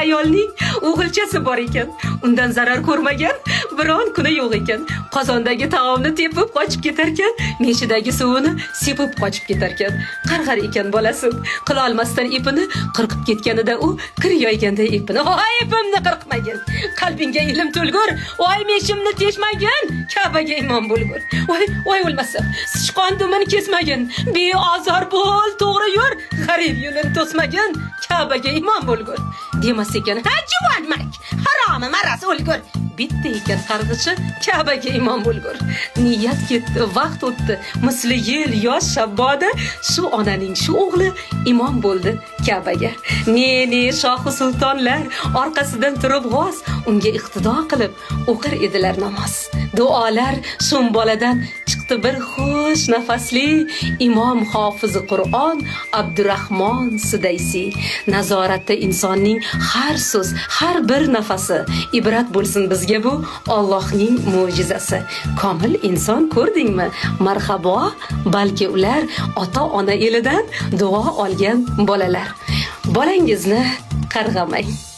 ayolning o'g'ilchasi bor ekan. Undan zarar ko'rmagan biron kuni yo'q ekan. Qozondagi taomni tepib qochib ketar ekan, meshidagi suvini sepib qochib ketar ekan. Qarg'ar ekan bolasi. Qila olmasdan ipini qirqib ketganida u kir yoyganday ipini, "Voy ipimni qirqmagin. Qalbingga ilm to'lgur. Voy meshimni teshmagin. Ka'baga imom bo'lgur. Voy o'lmasam. Sichqon dumini kesmagin. Beozor bo'l, to'g'ri yur. G'arib yo'lini to'smagin. Ka'baga imom bo'lgur." Demas ekan, "Ha juvon mak, haromi maras o'lgur." Bitta ekan qarg'ishi Ka'baga imom bo'lgur. Niyat ketdi, vaqt o'tdi. Misli yil yosh shabboda shu onaning shu o'g'li imom bo'ldi Ka'baga. Ne shohi sultonlar orqasidan turib g'oz unga iqtido qilib o'qir edilar namoz. Duolar shum boladan chiqdi bir xush nafasli imom hofizi Qur'on Abdurahmon Sudaysi. Nazoratda insonning har so'z, har bir nafasi ibrat bo'lsin bizga bu Allohning mo'jizasi. Komil inson ko'rdingmi? Marhabo, balki ular ota-ona elidan duo olgan bolalar. Bolangizni qarg'amang.